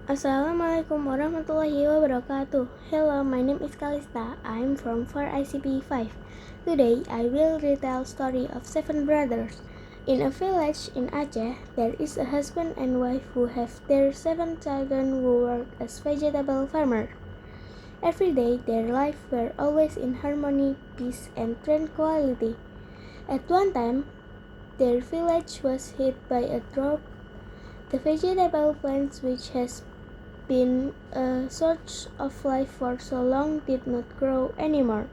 Assalamualaikum warahmatullahi wabarakatuh. Hello, my name is Kalista. I'm from 4 ICP 5. Today, I will retell story of 7 brothers. In a village in Aceh, there is a husband and wife who have their 7 children who work as vegetable farmer. Every day, their life were always in harmony, peace, and tranquility. At one time, their village was hit by a drought. The vegetable plants, which has been a source of life for so long, did not grow anymore.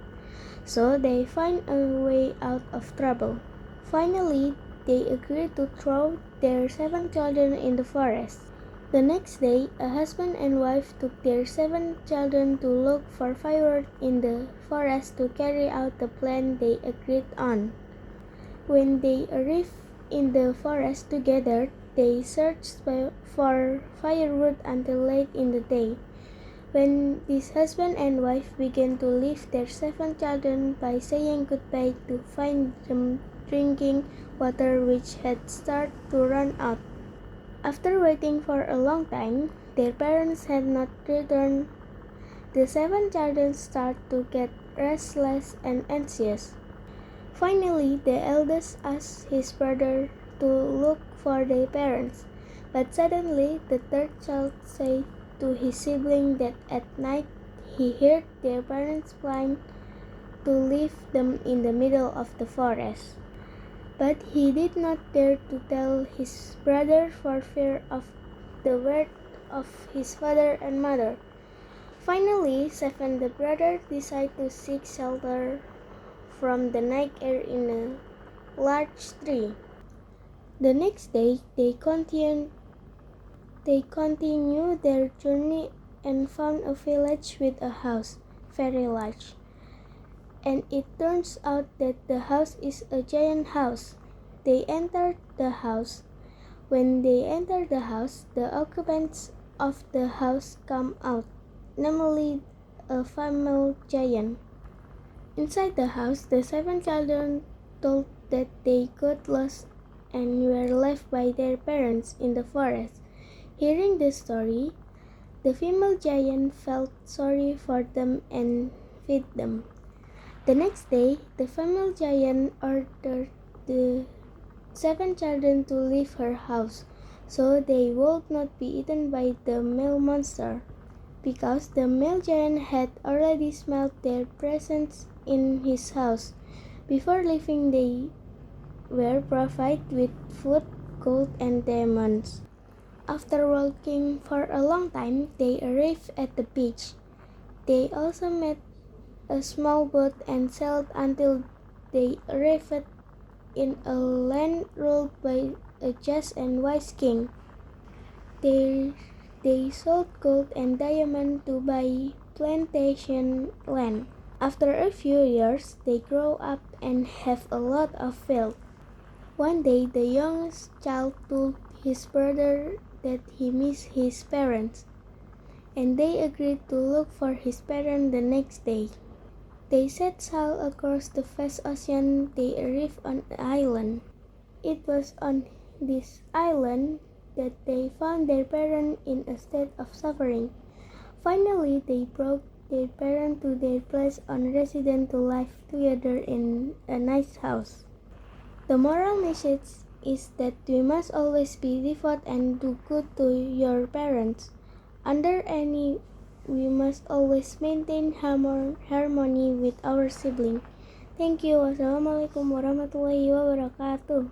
So they find a way out of trouble. Finally, they agreed to throw their 7 children in the forest. The next day, a husband and wife took their 7 children to look for firewood in the forest to carry out the plan they agreed on. When they arrived in the forest together, they searched for firewood until late in the day. When this husband and wife began to leave their 7 children by saying goodbye to find them drinking water which had started to run out. After waiting for a long time, their parents had not returned. The 7 children started to get restless and anxious. Finally, the eldest asked his brother to look for their parents, but suddenly the third child said to his sibling that at night he heard their parents plan to leave them in the middle of the forest. But he did not dare to tell his brother for fear of the word of his father and mother. Finally, 7 the brothers decided to seek shelter from the night air in a large tree. The next day, they continued their journey and found a village with a house, very large. And it turns out that the house is a giant house. They entered the house. When they entered the house, the occupants of the house come out, namely a female giant. Inside the house, the 7 children told that they got lost and were left by their parents in the forest. Hearing this story, the female giant felt sorry for them and fed them. The next day, the female giant ordered the 7 children to leave her house so they would not be eaten by the male monster, because the male giant had already smelled their presence in his house. Before leaving, they were provided with food, gold, and diamonds. After walking for a long time, they arrived at the beach. They also met a small boat and sailed until they arrived in a land ruled by a just and wise king. They sold gold and diamond to buy plantation land. After a few years, they grow up and have a lot of wealth. One day, the youngest child told his brother that he missed his parents, and they agreed to look for his parents the next day. They set sail across the vast ocean. They arrived on an island. It was on this island that they found their parents in a state of suffering. Finally, they brought their parents to their place on residence to live together in a nice house. The moral message is that we must always be devout and do good to your parents. Under any, we must always maintain harmony with our siblings. Thank you. Wassalamualaikum warahmatullahi wabarakatuh.